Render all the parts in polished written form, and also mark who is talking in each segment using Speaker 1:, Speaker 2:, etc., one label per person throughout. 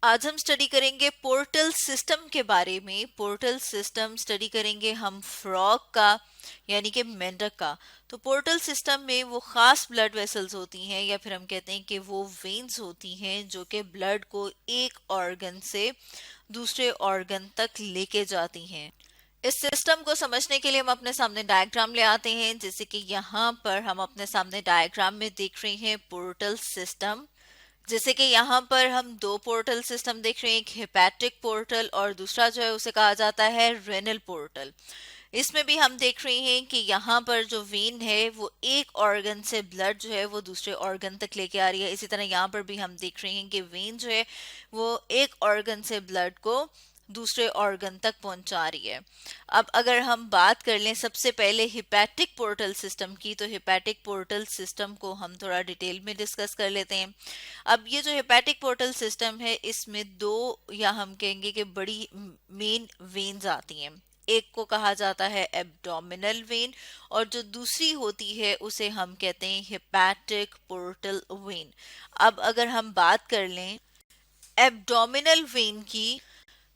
Speaker 1: आज हम स्टडी करेंगे पोर्टल सिस्टम के बारे में। पोर्टल सिस्टम स्टडी करेंगे हम फ्रॉग का, यानी कि मेंढक का। तो पोर्टल सिस्टम में वो खास ब्लड वेसल्स होती हैं, या फिर हम कहते हैं कि वो वेन्स होती हैं जो कि ब्लड को एक ऑर्गन से दूसरे ऑर्गन तक लेके जाती हैं। इस सिस्टम को समझने के लिए हम अपने सामने डायग्राम ले आते हैं। जैसे कि यहाँ पर हम अपने सामने डायग्राम में देख रहे हैं पोर्टल सिस्टम। जैसे कि यहाँ पर हम दो पोर्टल सिस्टम देख रहे हैं, एक हेपेटिक पोर्टल और दूसरा जो है उसे कहा जाता है रेनल पोर्टल। इसमें भी हम देख रहे हैं कि यहाँ पर जो वेन है वो एक ऑर्गन से ब्लड जो है वो दूसरे ऑर्गन तक लेके आ रही है। इसी तरह यहाँ पर भी हम देख रहे हैं कि वेन जो है वो एक ऑर्गन से ब्लड को दूसरे ऑर्गन तक पहुंचा रही है। अब अगर हम बात कर लें सबसे पहले हिपैटिक पोर्टल सिस्टम की, तो हिपैटिक पोर्टल सिस्टम को हम थोड़ा डिटेल में डिस्कस कर लेते हैं। अब ये जो हिपैटिक पोर्टल सिस्टम है इसमें दो, या हम कहेंगे कि बड़ी मेन वेन्स आती हैं। एक को कहा जाता है एब्डोमिनल वेन, और जो दूसरी होती है उसे हम कहते हैं हिपैटिक पोर्टल वेन। अब अगर हम बात कर लें एब्डोमिनल वेन की,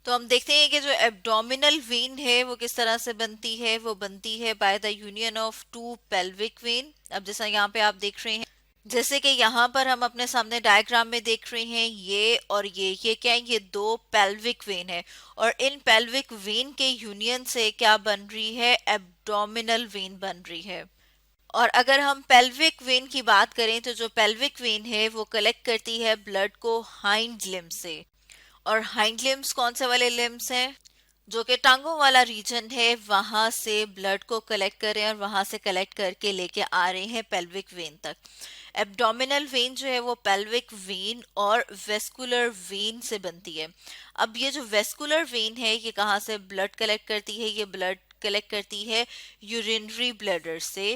Speaker 1: तो हम देखते हैं कि जो एब्डोमिनल वेन है वो किस तरह से बनती है। वो बनती है by the union of two pelvic vein. अब जैसा यहाँ पे आप देख रहे हैं, जैसे कि यहाँ पर हम अपने सामने डायग्राम में देख रहे हैं, ये और ये क्या है, ये दो पेल्विक वेन है। और इन पेल्विक वेन के यूनियन से क्या बन रही है, एब्डोमिनल वेन बन रही है। और अगर हम पेल्विक वेन की बात करें, तो जो पेल्विक वेन है वो कलेक्ट करती है ब्लड को हाइंड लिम्ब से। और हाइंड लिम्स कौन से वाले लिम्स हैं, जो कि टांगों वाला रीजन है, वहां से ब्लड को कलेक्ट कर रहे हैं और वहां से कलेक्ट करके लेके आ रहे हैं पेल्विक वेन तक। एब्डोमिनल वेन जो है वो पेल्विक वेन और वेस्कुलर वेन से बनती है। अब ये जो वेस्कुलर वेन है ये कहाँ से ब्लड कलेक्ट करती है, ये ब्लड कलेक्ट करती है यूरिनरी ब्लैडर से।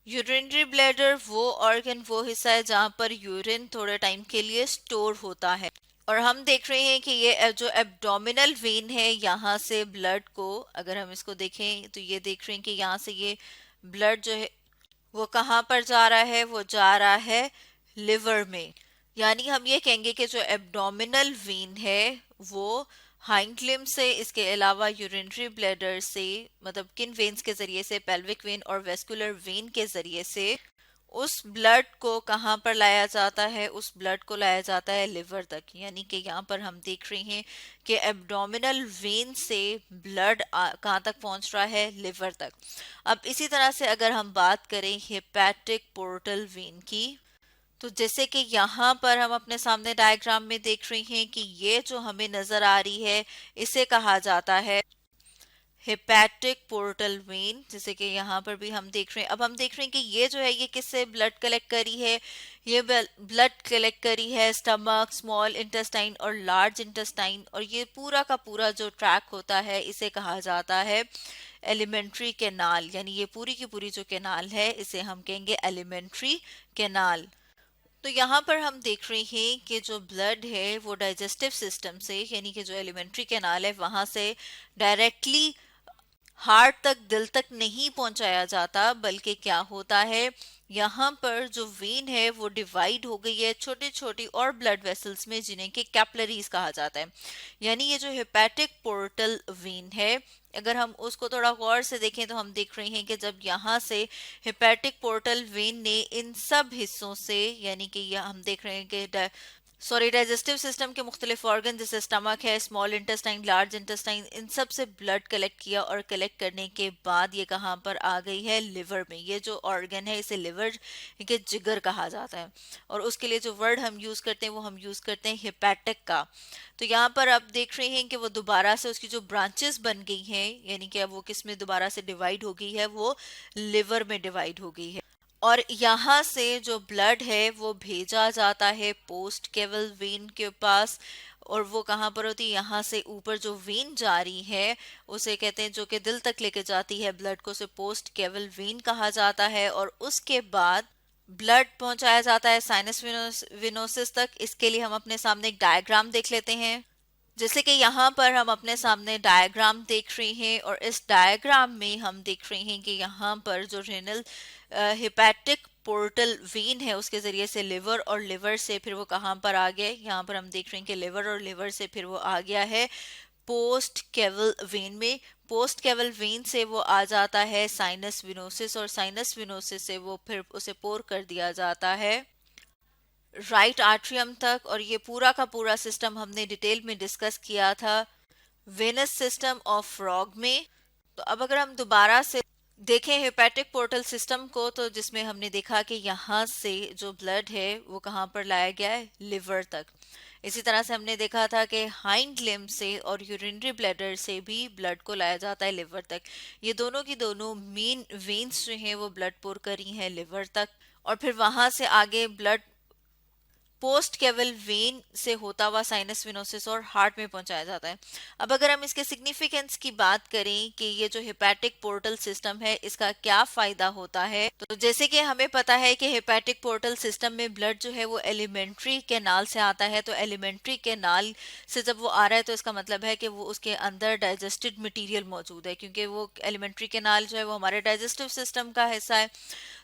Speaker 1: यूरिनरी ब्लैडर वो ऑर्गन, वो हिस्सा है जहाँ पर यूरिन थोड़े टाइम के लिए स्टोर होता है। और हम देख रहे हैं कि ये जो एब्डोमिनल वेन है, यहाँ से ब्लड को अगर हम इसको देखें तो ये देख रहे हैं कि यहाँ से ये ब्लड जो है वो कहाँ पर जा रहा है, वो जा रहा है लिवर में। यानी हम ये कहेंगे कि जो एब्डोमिनल वेन है वो हाइंड लिम्ब से, इसके अलावा यूरिनरी ब्लैडर से, मतलब किन वेन्स के जरिए से, पेल्विक वेन और वेस्कुलर वेन के जरिए से उस ब्लड को कहाँ पर लाया जाता है, उस ब्लड को लाया जाता है लिवर तक। यानी कि यहाँ पर हम देख रहे हैं कि एब्डोमिनल वेन से ब्लड कहाँ तक पहुँच रहा है, लिवर तक। अब इसी तरह से अगर हम बात करें हेपेटिक पोर्टल वेन की, तो जैसे कि यहाँ पर हम अपने सामने डायग्राम में देख रहे हैं कि ये जो हमें नजर आ रही है इसे कहा जाता है हेपेटिक पोर्टल वेन। जैसे कि यहाँ पर भी हम देख रहे हैं, अब हम देख रहे हैं कि ये जो है ये किससे ब्लड कलेक्ट करी है, ये ब्लड कलेक्ट करी है स्टमक, स्मॉल इंटेस्टाइन और लार्ज इंटेस्टाइन। और ये पूरा का पूरा जो ट्रैक होता है इसे कहा जाता है एलिमेंट्री कैनाल। यानी ये पूरी की पूरी जो कैनाल है इसे हम कहेंगे एलिमेंट्री कैनाल। तो यहाँ पर हम देख रहे हैं कि जो ब्लड है वो डाइजेस्टिव सिस्टम से, यानी कि जो एलिमेंट्री कैनाल है वहां से डायरेक्टली हार्ट तक, दिल तक नहीं पहुंचाया जाता, बल्कि क्या होता है, यहाँ पर जो वेन है वो डिवाइड हो गई है छोटी छोटी और ब्लड वेसल्स में, जिन्हें कि कैपिलरीज कहा जाता है। यानी ये जो हेपेटिक पोर्टल वेन है, अगर हम उसको थोड़ा गौर से देखें तो हम देख रहे हैं कि जब यहाँ से हेपेटिक पोर्टल वेन ने इन सब हिस्सों से, यानी कि यह हम देख रहे हैं कि डाइजेस्टिव सिस्टम के मुख्तलिफ ऑर्गन जैसे स्टमक है, स्मॉल इंटेस्टाइन, लार्ज इंटेस्टाइन, इन सब से ब्लड कलेक्ट किया और कलेक्ट करने के बाद ये कहाँ पर आ गई है, लिवर में। ये जो ऑर्गन है इसे लिवर के जिगर कहा जाता है। और उसके लिए जो वर्ड हम यूज करते हैं वो हम यूज करते हैं हिपैटिक का। तो यहाँ पर आप देख रहे हैं कि वो दोबारा से उसकी जो ब्रांचेस बन गई हैं, यानी कि अब वो किस में दोबारा से डिवाइड हो गई है, वो लिवर में डिवाइड हो गई है। और यहाँ से जो ब्लड है वो भेजा जाता है पोस्ट केवल वेन के पास। और वो कहाँ पर होती है, यहाँ से ऊपर जो वेन जा रही है उसे कहते हैं, जो कि दिल तक लेके जाती है ब्लड को, उसे पोस्ट केवल वेन कहा जाता है। और उसके बाद ब्लड पहुंचाया जाता है साइनस विनोसिस तक। इसके लिए हम अपने सामने एक डायग्राम देख लेते हैं। जैसे कि यहाँ पर हम अपने सामने डायग्राम देख रहे हैं, और इस डायग्राम में हम देख रहे हैं कि यहाँ पर जो रेनल हेपेटिक पोर्टल वेन है उसके जरिए से लिवर, और लिवर से फिर वो कहाँ पर आ गया, यहाँ पर हम देख रहे हैं कि लिवर और लिवर से फिर वो आ गया है पोस्ट कैवल वेन में। पोस्ट कैवल वेन से वो आ जाता है साइनस विनोसिस, और साइनस विनोसिस से वो फिर उसे पोर कर दिया जाता है राइट आर्ट्रियम तक। और ये पूरा का पूरा सिस्टम हमने डिटेल में डिस्कस किया था वेनस सिस्टम ऑफ फ्रॉग में। तो अब अगर हम दोबारा से देखें हेपेटिक पोर्टल सिस्टम को, तो जिसमें हमने देखा कि यहाँ से जो ब्लड है वो कहाँ पर लाया गया है, लिवर तक। इसी तरह से हमने देखा था कि हाइंड लिम्ब से और यूरिनरी ब्लैडर से भी ब्लड को लाया जाता है लिवर तक। ये दोनों की दोनों मेन वेन्स जो हैं वो ब्लड पोर करी हैं लिवर तक, और फिर वहां से आगे ब्लड पोस्ट कैवल वेन से होता हुआ साइनस विनोसिस और हार्ट में पहुंचाया जाता है। अब अगर हम इसके सिग्निफिकेंस की बात करें कि ये जो हेपेटिक पोर्टल सिस्टम है इसका क्या फायदा होता है, तो जैसे कि हमें पता है कि हेपेटिक पोर्टल सिस्टम में ब्लड जो है वो एलिमेंट्री कैनाल से आता है। तो एलिमेंट्री कैनाल से जब वो आ रहा है तो इसका मतलब है कि वो उसके अंदर डाइजेस्टेड मटीरियल मौजूद है, क्योंकि वो एलिमेंट्री कैनाल जो है वो हमारे डाइजेस्टिव सिस्टम का हिस्सा है।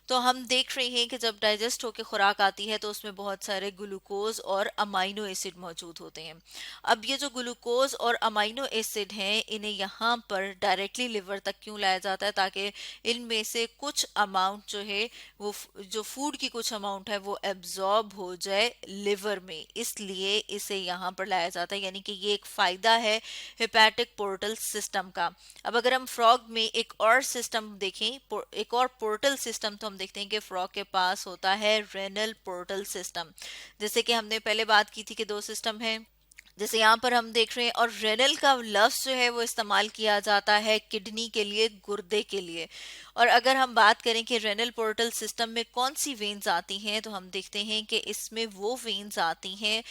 Speaker 1: तो हम देख रहे हैं कि जब डाइजेस्ट होकर खुराक आती है तो उसमें बहुत सारे ग्लूकोज और अमाइनो एसिड मौजूद होते हैं। अब ये जो ग्लूकोज और अमाइनो एसिड हैं इन्हें यहाँ पर डायरेक्टली लिवर तक क्यों लाया जाता है, ताकि इनमें से कुछ अमाउंट जो है वो जो फूड की कुछ अमाउंट है वो एब्जॉर्ब हो जाए लिवर में, इसलिए इसे यहाँ पर लाया जाता है। यानी कि ये एक फायदा है हेपेटिक पोर्टल सिस्टम का। अब अगर हम फ्रॉग में एक और सिस्टम देखें, एक और पोर्टल सिस्टम, तो हम देखते हैं कि फ्रॉग के पास होता है रेनल पोर्टल सिस्टम। जैसे कि हमने पहले बात की थी कि दो सिस्टम हैं, जैसे यहाँ पर हम देख रहे हैं। और रेनल का लफ्ज जो है वो इस्तेमाल किया जाता है किडनी के लिए, गुर्दे के लिए। और अगर हम बात करें कि रेनल पोर्टल सिस्टम में कौन सी वेन्स आती हैं, तो हम देखते हैं कि इसमें वो वेन्स आती हैं,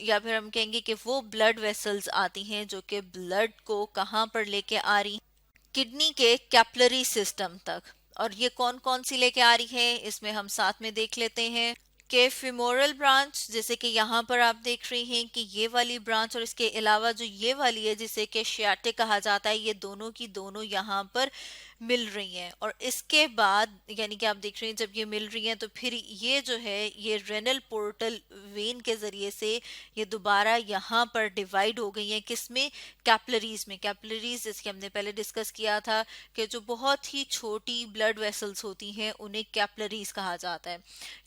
Speaker 1: या फिर हम कहेंगे कि वो ब्लड वेसल्स आती हैं जो कि ब्लड को कहाँ पर लेके आ रही, किडनी के कैपिलरी सिस्टम तक। और ये कौन कौन सी लेके आ रही है इसमें हम साथ में देख लेते हैं कि फिमोरल ब्रांच, जैसे कि यहाँ पर आप देख रहे हैं कि ये वाली ब्रांच, और इसके अलावा जो ये वाली है जिसे कि शियाटिक कहा जाता है, ये दोनों की दोनों यहाँ पर मिल रही हैं। और इसके बाद यानी कि आप देख रहे हैं जब ये मिल रही हैं तो फिर ये जो है ये रेनल पोर्टल वेन के जरिए से ये दोबारा यहाँ पर डिवाइड हो गई हैं, किसमें, कैपिलरीज में। कैपिलरीज जैसे कि हमने पहले डिस्कस किया था कि जो बहुत ही छोटी ब्लड वेसल्स होती हैं उन्हें कैपिलरीज कहा जाता है।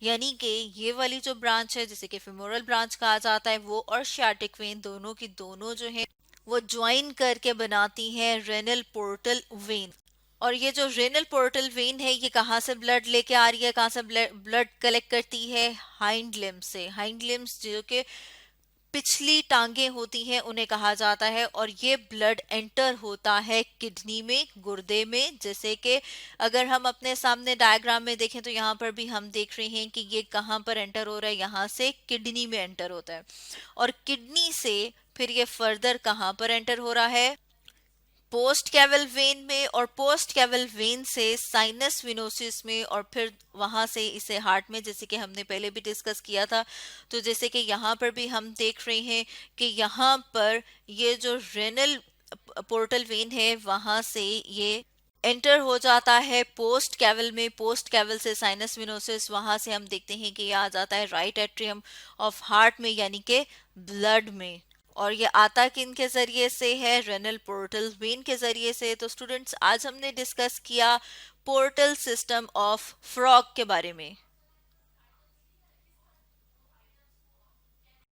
Speaker 1: यानी कि ये वाली जो ब्रांच है जिसे कि फेमोरल ब्रांच कहा जाता है, वो और शियाटिक वेन दोनों की दोनों जो है वो ज्वाइन करके बनाती हैं रेनल पोर्टल वेन। और ये जो रेनल पोर्टल वेन है ये कहाँ से ब्लड लेके आ रही है, कहाँ से ब्लड कलेक्ट करती है, हाइंड लिम्ब से। हाइंड लिम्स जो कि पिछली टांगे होती हैं उन्हें कहा जाता है। और ये ब्लड एंटर होता है किडनी में, गुर्दे में। जैसे कि अगर हम अपने सामने डायग्राम में देखें तो यहाँ पर भी हम देख रहे हैं कि ये कहाँ पर एंटर हो रहा है, यहाँ से किडनी में एंटर होता है। और किडनी से फिर ये फर्दर कहाँ पर एंटर हो रहा है, पोस्ट कैवल वेन में। और पोस्ट कैवल वेन से साइनस विनोसिस में, और फिर वहां से इसे हार्ट में, जैसे कि हमने पहले भी डिस्कस किया था। तो जैसे कि यहाँ पर भी हम देख रहे हैं कि यहाँ पर ये जो रेनल पोर्टल वेन है वहां से ये एंटर हो जाता है पोस्ट कैवल में। पोस्ट कैवल से साइनस विनोसिस, वहां से हम देखते हैं कि ये आ जाता है राइट एट्रियम ऑफ हार्ट में, यानी कि ब्लड में। और ये आता किन के जरिए से है, रेनल पोर्टल वेन के जरिए से। तो स्टूडेंट्स आज हमने डिस्कस किया पोर्टल सिस्टम ऑफ फ्रॉग के बारे में।